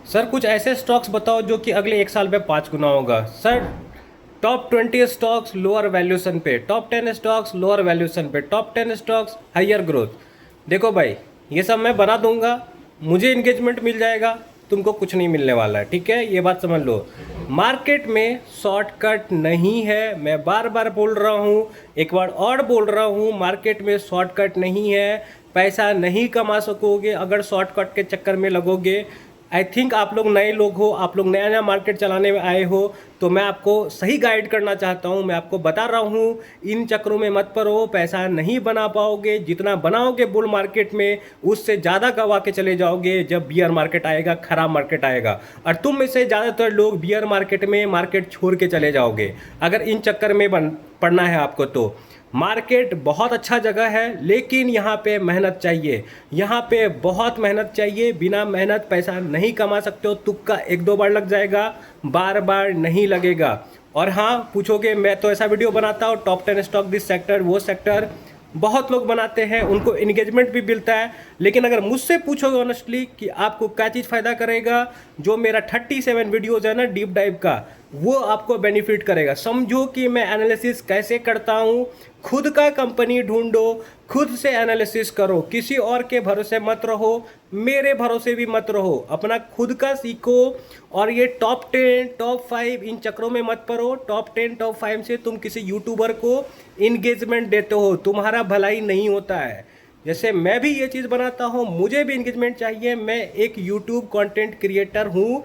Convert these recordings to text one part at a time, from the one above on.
Sir कुछ ऐसे stocks बताओ जो कि अगले एक साल में 5 गुना होगा। Sir top 20 stocks lower valuation पे, टॉप 10 स्टॉक्स लोअर वैल्यूएशन पे, टॉप 10 स्टॉक्स हायर ग्रोथ। देखो भाई, ये सब मैं बना दूंगा, मुझे इंगेजमेंट मिल जाएगा, तुमको कुछ नहीं मिलने वाला है। ठीक है, ये बात समझ लो। मार्केट में शॉर्टकट नहीं है, मैं बार बार बोल रहा हूँ, एक बार और बोल रहा हूँ, मार्केट में शॉर्टकट नहीं है। पैसा नहीं कमा सकोगे अगर शॉर्टकट के चक्कर में लगोगे। आई थिंक आप लोग नए लोग हो, आप लोग नया नया मार्केट चलाने में आए हो, तो मैं आपको सही गाइड करना चाहता हूँ। मैं आपको बता रहा हूँ, इन चक्करों में मत पड़ो, पैसा नहीं बना पाओगे। जितना बनाओगे बुल मार्केट में, उससे ज़्यादा गवा के चले जाओगे जब बियर मार्केट आएगा, खराब मार्केट आएगा। और तुम में से ज़्यादातर लोग बियर मार्केट में मार्केट छोड़ के चले जाओगे अगर इन चक्कर में पड़ना है आपको। तो मार्केट बहुत अच्छा जगह है, लेकिन यहाँ पे मेहनत चाहिए, यहाँ पे बहुत मेहनत चाहिए। बिना मेहनत पैसा नहीं कमा सकते हो। तुक्का एक दो बार लग जाएगा, बार बार नहीं लगेगा। और हाँ, पूछोगे मैं तो ऐसा वीडियो बनाता हूँ टॉप 10 स्टॉक दिस सेक्टर वो सेक्टर, बहुत लोग बनाते हैं, उनको इंगेजमेंट भी मिलता है। लेकिन अगर मुझसे पूछोगे ऑनेस्टली कि आपको क्या चीज़ फ़ायदा करेगा, जो मेरा 37 वीडियोज़ है ना डीप डाइव का, वो आपको बेनिफिट करेगा। समझो कि मैं एनालिसिस कैसे करता हूँ। खुद का कंपनी ढूंढो, खुद से एनालिसिस करो, किसी और के भरोसे मत रहो, मेरे भरोसे भी मत रहो, अपना खुद का सीखो। और ये टॉप 10 टॉप 5 इन चक्रों में मत पड़ो। टॉप 10 टॉप 5 से तुम किसी यूट्यूबर को इंगेजमेंट देते हो, तुम्हारा भलाई नहीं होता है। जैसे मैं भी ये चीज़ बनाता हूँ, मुझे भी इंगेजमेंट चाहिए। मैं एक यूट्यूब कंटेंट क्रिएटर हूँ,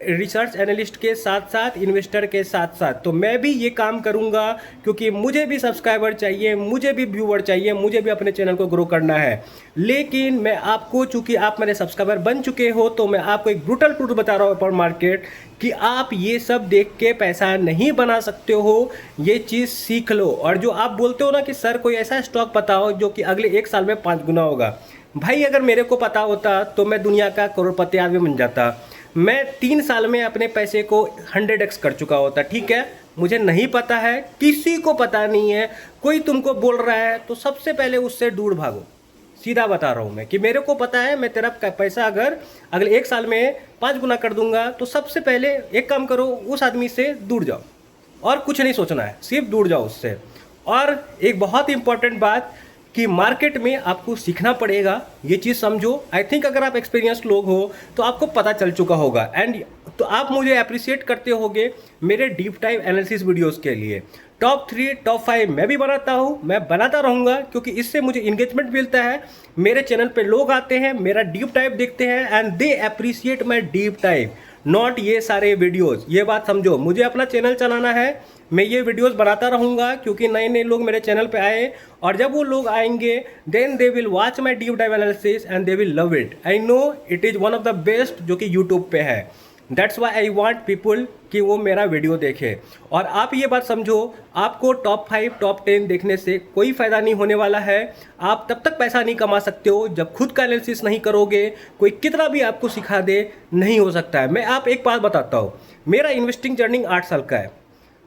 रिसर्च एनालिस्ट के साथ साथ, इन्वेस्टर के साथ साथ। तो मैं भी ये काम करूंगा क्योंकि मुझे भी सब्सक्राइबर चाहिए, मुझे भी व्यूअर चाहिए, मुझे भी अपने चैनल को ग्रो करना है। लेकिन मैं आपको, चूंकि आप मेरे सब्सक्राइबर बन चुके हो, तो मैं आपको एक ब्रूटल ट्रूथ बता रहा हूँ पर मार्केट, कि आप ये सब देख के पैसा नहीं बना सकते हो। ये चीज़ सीख लो। और जो आप बोलते हो ना कि सर कोई ऐसा स्टॉक बताओ जो कि अगले एक साल में 5 गुना होगा, भाई अगर मेरे को पता होता तो मैं दुनिया का करोड़पति आदमी बन जाता। मैं 3 साल में अपने पैसे को 100x कर चुका होता। ठीक है, मुझे नहीं पता है, किसी को पता नहीं है। कोई तुमको बोल रहा है तो सबसे पहले उससे दूर भागो। सीधा बता रहा हूँ मैं कि मेरे को पता है, मैं तेरा पैसा अगर अगले एक साल में 5 गुना कर दूंगा, तो सबसे पहले एक काम करो, उस आदमी से दूर जाओ और कुछ नहीं सोचना है, सिर्फ दूर जाओ उससे। और एक बहुत इंपॉर्टेंट बात कि मार्केट में आपको सीखना पड़ेगा, ये चीज़ समझो। आई थिंक अगर आप एक्सपीरियंस्ड लोग हो तो आपको पता चल चुका होगा, एंड तो आप मुझे अप्रिशिएट करते होगे मेरे डीप टाइम एनालिसिस वीडियोस के लिए। टॉप 3 टॉप 5 मैं भी बनाता हूँ, मैं बनाता रहूँगा, क्योंकि इससे मुझे इंगेजमेंट मिलता है। मेरे चैनल पे लोग आते हैं, मेरा डीप टाइप देखते हैं, and they appreciate my deep type, not ये सारे वीडियोस। ये बात समझो, मुझे अपना चैनल चलाना है, मैं ये वीडियोस बनाता रहूँगा, क्योंकि नए नए लोग मेरे चैनल पे आए, और जब वो लोग आएंगे then they will watch my deep dive analysis and they will love it. I know it is one of the best जो कि यूट्यूब पे है। That's why I want people कि वो मेरा वीडियो देखे। और आप ये बात समझो, आपको टॉप 5 टॉप 10 देखने से कोई फ़ायदा नहीं होने वाला है। आप तब तक पैसा नहीं कमा सकते हो जब खुद का एनालिसिस नहीं करोगे। कोई कितना भी आपको सिखा दे, नहीं हो सकता है। मैं आप एक बात बताता हूँ, मेरा इन्वेस्टिंग जर्नी 8 साल का है।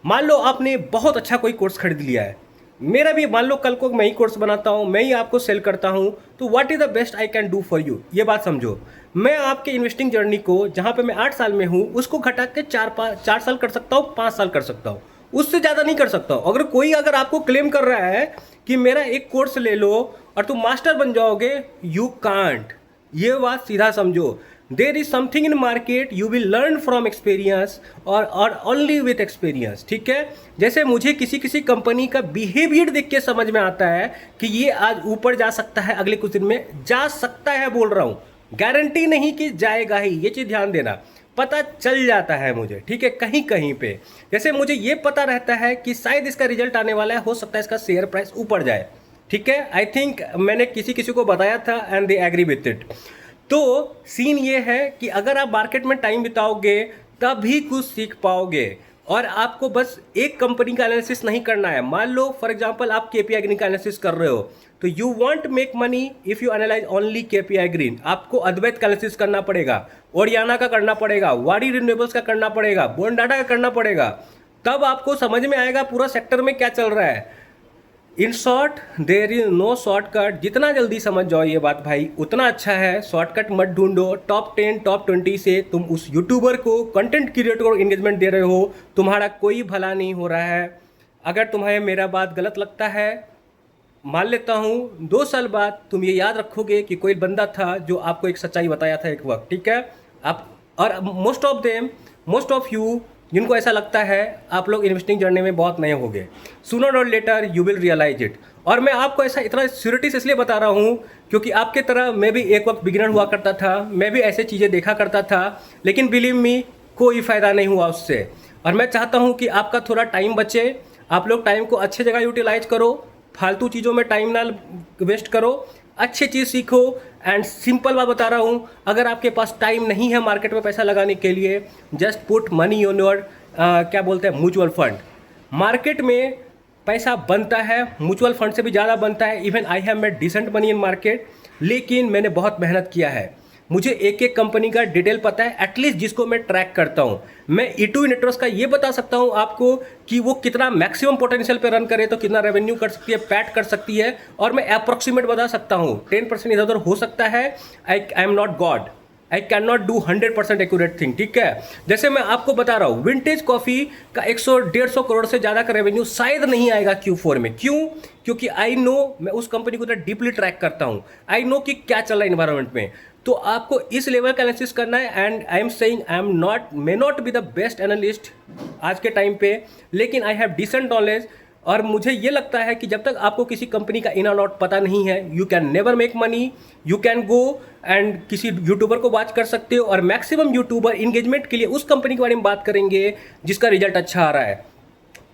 मान लो आपने बहुत अच्छा कोई कोर्स खरीद लिया है, मेरा भी मान लो कल को मैं ही कोर्स बनाता हूँ, मैं ही आपको सेल करता हूँ, तो what is the best I can do for you. ये बात समझो। मैं आपके इन्वेस्टिंग जर्नी को, जहाँ पे मैं 8 साल में हूँ, उसको घटा के 4 साल कर सकता हूँ, 5 साल कर सकता हूँ, उससे ज़्यादा नहीं कर सकता हूँ। अगर आपको क्लेम कर रहा है कि मेरा एक कोर्स ले लो और तुम मास्टर बन जाओगे, यू कांट। ये बात सीधा समझो। There is something in market you will learn from experience, और ओनली विथ एक्सपीरियंस। ठीक है, जैसे मुझे किसी किसी कंपनी का बिहेवियर देख के समझ में आता है कि ये आज ऊपर जा सकता है, अगले कुछ दिन में जा सकता है, बोल रहा हूँ, गारंटी नहीं कि जाएगा ही। ये चीज़ ध्यान देना, पता चल जाता है मुझे। ठीक है, कहीं कहीं पे जैसे मुझे ये पता रहता है कि शायद इसका रिजल्ट आने वाला है, हो सकता है इसका शेयर प्राइस ऊपर जाए। ठीक है, आई थिंक मैंने किसी किसी को बताया था and they agree with it. तो सीन ये है कि अगर आप मार्केट में टाइम बिताओगे तभी कुछ सीख पाओगे। और आपको बस एक कंपनी का एनालिसिस नहीं करना है। मान लो फॉर एग्जांपल आप केपीआई ग्रीन का एनालिसिस कर रहे हो, तो you want make money if you analyse only KPI green. आपको अद्वैत का एनालिसिस करना पड़ेगा, ओरियाना का करना पड़ेगा, वाडी रिन्यूएबल्स का करना पड़ेगा, बॉन्डाटा का करना पड़ेगा, तब आपको समझ में आएगा पूरा सेक्टर में क्या चल रहा है। In short there is no shortcut. जितना जल्दी समझ जाओ ये बात भाई उतना अच्छा है। शॉर्टकट मत ढूंढो। टॉप 10 टॉप 20 से तुम उस यूट्यूबर को, कंटेंट क्रिएटर को एंगेजमेंट दे रहे हो, तुम्हारा कोई भला नहीं हो रहा है। अगर तुम्हें मेरा बात गलत लगता है, मान लेता हूँ 2 साल बाद तुम ये याद रखोगे कि कोई बंदा था जो आपको एक सच्चाई बताया था एक वक्त, ठीक है। आप और मोस्ट ऑफ यू जिनको ऐसा लगता है आप लोग इन्वेस्टिंग जर्नी में बहुत नए हो गए, sooner or later you will realise it. और मैं आपको ऐसा इतना श्योरिटी से इसलिए बता रहा हूँ क्योंकि आपके तरह मैं भी एक वक्त बिगिनर हुआ करता था, मैं भी ऐसे चीज़ें देखा करता था, लेकिन बिलीव मी कोई फ़ायदा नहीं हुआ उससे। और मैं चाहता हूँ कि आपका थोड़ा टाइम बचे, आप लोग टाइम को अच्छे जगह यूटिलाइज करो, फालतू चीज़ों में टाइम ना वेस्ट करो, अच्छी चीज़ सीखो। एंड सिंपल बात बता रहा हूँ, अगर आपके पास टाइम नहीं है मार्केट में पैसा लगाने के लिए, just put money on your क्या बोलते हैं म्यूचुअल फंड। मार्केट में पैसा बनता है, म्यूचुअल फंड से भी ज़्यादा बनता है। Even I have made decent money in market, लेकिन मैंने बहुत मेहनत किया है। मुझे एक एक कंपनी का डिटेल पता है, एटलीस्ट जिसको मैं ट्रैक करता हूँ। मैं E2 नेटवर्क्स का ये बता सकता हूँ आपको कि वो कितना मैक्सिमम पोटेंशियल पे रन करे तो कितना रेवेन्यू कर सकती है, पैट कर सकती है, और मैं अप्रॉक्सीमेट बता सकता हूँ 10% इधर उधर हो सकता है। I am not God, I can not do 100% accurate thing, ठीक है। जैसे मैं आपको बता रहा हूँ विंटेज कॉफ़ी का 100-150 करोड़ से ज़्यादा का रेवेन्यू शायद नहीं आएगा Q4 में। क्यों? क्योंकि आई नो, मैं उस कंपनी को डीपली ट्रैक करता हूँ, आई नो कि क्या चल रहा है इन्वायरमेंट में। तो आपको इस लेवल का एनालिसिस करना है। And I am saying I am not, may not be the best analyst आज के टाइम पे, लेकिन आई हैव डिसेंट नॉलेज। और मुझे ये लगता है कि जब तक आपको किसी कंपनी का इन और आउट पता नहीं है, you can never make money. You can go and किसी यूट्यूबर को वॉच कर सकते हो, और मैक्सिमम यूट्यूबर इंगेजमेंट के लिए उस कंपनी के बारे में बात करेंगे जिसका रिजल्ट अच्छा आ रहा है।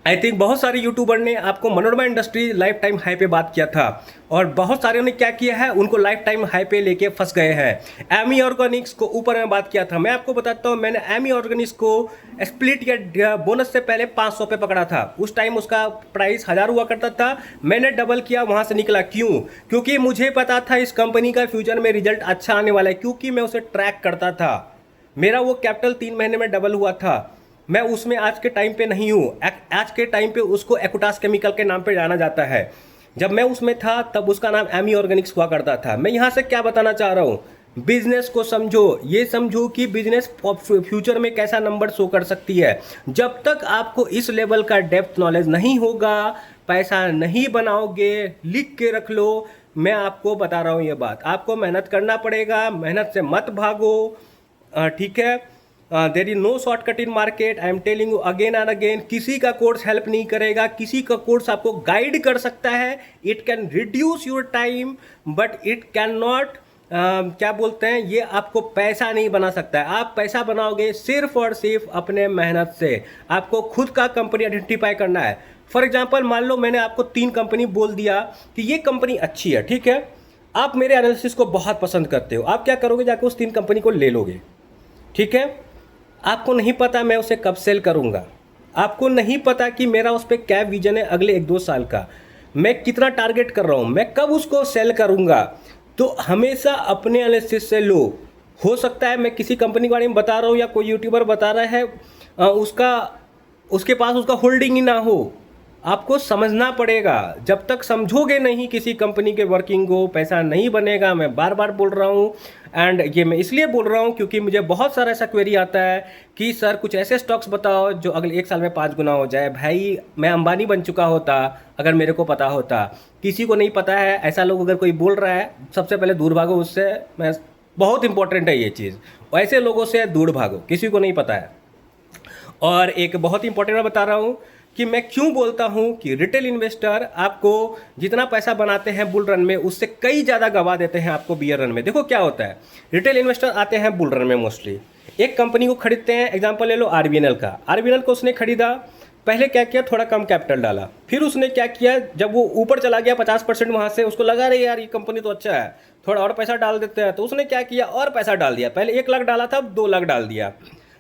आई थिंक बहुत सारे यूट्यूबर ने आपको Manorama industry life time high पे बात किया था, और बहुत सारे ने क्या किया है, उनको लाइफ टाइम हाई पे लेके फंस गए हैं। एमी ऑर्गेनिक्स को ऊपर में बात किया था। मैं आपको बताता हूँ, मैंने एमी ऑर्गेनिक्स को स्प्लिट या बोनस से पहले 500 पे पकड़ा था। उस टाइम उसका प्राइस 1000 हुआ करता था, मैंने डबल किया, वहाँ से निकला। क्यों? क्योंकि मुझे पता था इस कंपनी का फ्यूचर में रिजल्ट अच्छा आने वाला है, क्योंकि मैं उसे ट्रैक करता था। मेरा वो कैपिटल 3 महीने में डबल हुआ था। मैं उसमें आज के टाइम पे नहीं हूँ। आज के टाइम पे उसको एकुटास केमिकल के नाम पे जाना जाता है। जब मैं उसमें था तब उसका नाम एमी ऑर्गेनिक्स हुआ करता था। मैं यहाँ से क्या बताना चाह रहा हूँ, बिजनेस को समझो, ये समझो कि बिजनेस फ्यूचर में कैसा नंबर शो कर सकती है। जब तक आपको इस लेवल का डेप्थ नॉलेज नहीं होगा, पैसा नहीं बनाओगे। लिख के रख लो, मैं आपको बता रहा हूँ ये बात। आपको मेहनत करना पड़ेगा, मेहनत से मत भागो, ठीक है। There is no shortcut in market, I am telling you again and again. किसी का कोर्स हेल्प नहीं करेगा, किसी का कोर्स आपको गाइड कर सकता है। It can reduce your time but it can not क्या बोलते हैं, ये आपको पैसा नहीं बना सकता है। आप पैसा बनाओगे सिर्फ और सिर्फ अपने मेहनत से। आपको खुद का कंपनी आइडेंटिफाई करना है। फॉर एग्जाम्पल, मान लो मैंने आपको 3 कंपनी बोल दिया कि ये कंपनी अच्छी है, ठीक है। आप मेरे एनालिसिस को बहुत पसंद करते हो, आप क्या करोगे, जाकर उस 3 कंपनी को ले लोगे, ठीक है। आपको नहीं पता मैं उसे कब सेल करूंगा, आपको नहीं पता कि मेरा उस पर क्या विजन है अगले 1-2 साल का, मैं कितना टारगेट कर रहा हूं, मैं कब उसको सेल करूंगा। तो हमेशा अपने एनालिसिस से लो। हो सकता है मैं किसी कंपनी के बारे में बता रहा हूं या कोई यूट्यूबर बता रहा है, उसके पास उसका होल्डिंग ही ना हो। आपको समझना पड़ेगा। जब तक समझोगे नहीं किसी कंपनी के वर्किंग को, पैसा नहीं बनेगा। मैं बार बार बोल रहा हूँ। एंड ये मैं इसलिए बोल रहा हूँ क्योंकि मुझे बहुत सारा ऐसा क्वेरी आता है कि सर कुछ ऐसे स्टॉक्स बताओ जो अगले 1 साल में 5 गुना हो जाए। भाई मैं अंबानी बन चुका होता अगर मेरे को पता होता। किसी को नहीं पता है। ऐसा लोग अगर कोई बोल रहा है, सबसे पहले दूर भागो उससे। मैं बहुत इंपॉर्टेंट है ये चीज़, ऐसे लोगों से दूर भागो, किसी को नहीं पता है। और एक बहुत इंपॉर्टेंट मैं बता रहा हूँ कि मैं क्यों बोलता हूं कि रिटेल इन्वेस्टर आपको जितना पैसा बनाते हैं बुल रन में, उससे कई ज़्यादा गवा देते हैं आपको बियर रन में। देखो क्या होता है, रिटेल इन्वेस्टर आते हैं बुल रन में मोस्टली, एक कंपनी को खरीदते हैं। एग्जांपल ले लो आरबीएनएल का। आरबीएनएल को उसने खरीदा, पहले क्या किया, थोड़ा कम कैपिटल डाला। फिर उसने क्या किया, जब वो ऊपर चला गया 50% वहाँ से, उसको लगा रहे यार ये कंपनी तो अच्छा है, थोड़ा और पैसा डाल देते हैं। तो उसने क्या किया, और पैसा डाल दिया। पहले 1 लाख डाला था, अब 2 लाख डाल दिया।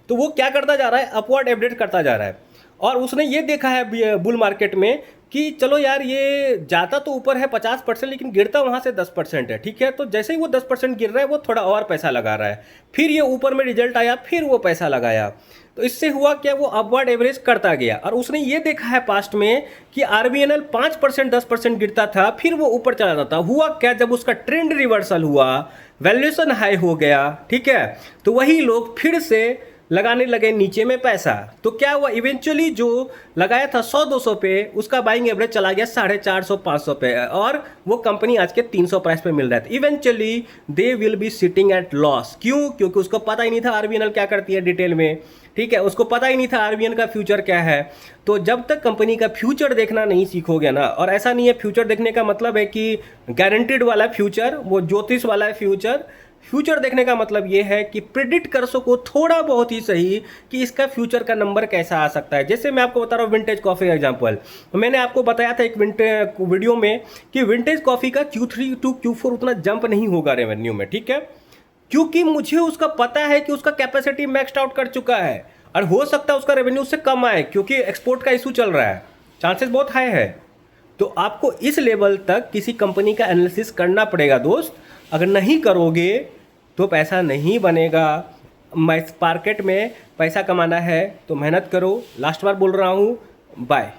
तो वो क्या करता जा रहा है, अपवर्ड अपडेट करता जा रहा है। और उसने ये देखा है बुल मार्केट में कि चलो यार ये जाता तो ऊपर है 50%, लेकिन गिरता वहाँ से 10% है, ठीक है। तो जैसे ही वो 10% गिर रहा है, वो थोड़ा और पैसा लगा रहा है, फिर ये ऊपर में रिजल्ट आया, फिर वो पैसा लगाया। तो इससे हुआ क्या, वो अपवर्ड एवरेज करता गया। और उसने ये देखा है पास्ट में कि आरबीएनएल 5% 10% गिरता था, फिर वो ऊपर चला जाता। हुआ क्या, जब उसका ट्रेंड रिवर्सल हुआ, वैल्यूएशन हाई हो गया, ठीक है, तो वही लोग फिर से लगाने लगे नीचे में पैसा। तो क्या हुआ, इवेंचुअली जो लगाया था 100-200 पे, उसका बाइंग एवरेज चला गया 450-500 पे, और वो कंपनी आज के 300 प्राइस पे मिल रहा है। Eventually they will be sitting at loss. क्यों? क्योंकि उसको पता ही नहीं था आरबीएनएल क्या करती है डिटेल में, ठीक है, उसको पता ही नहीं था आरबीएनएल का फ्यूचर क्या है। तो जब तक कंपनी का फ्यूचर देखना नहीं सीखोगे ना, और ऐसा नहीं है फ्यूचर देखने का मतलब है कि गारंटीड वाला फ्यूचर, वो ज्योतिष वाला फ्यूचर। फ्यूचर देखने का मतलब ये है कि प्रिडिक्ट कर सको थोड़ा बहुत ही सही कि इसका फ्यूचर का नंबर कैसा आ सकता है। जैसे मैं आपको बता रहा हूँ विंटेज कॉफ़ी एग्जांपल, मैंने आपको बताया था एक वीडियो में कि विंटेज कॉफ़ी का Q3 टू Q4 उतना जंप नहीं होगा रेवेन्यू में, ठीक है, क्योंकि मुझे उसका पता है कि उसका कैपेसिटी मैक्सड आउट कर चुका है, और हो सकता है उसका रेवेन्यू उससे कम आए क्योंकि एक्सपोर्ट का इशू चल रहा है, चांसेस बहुत हाई है। तो आपको इस लेवल तक किसी कंपनी का एनालिसिस करना पड़ेगा दोस्त। अगर नहीं करोगे तो पैसा नहीं बनेगा। मार्केट में पैसा कमाना है तो मेहनत करो। लास्ट बार बोल रहा हूँ, बाय।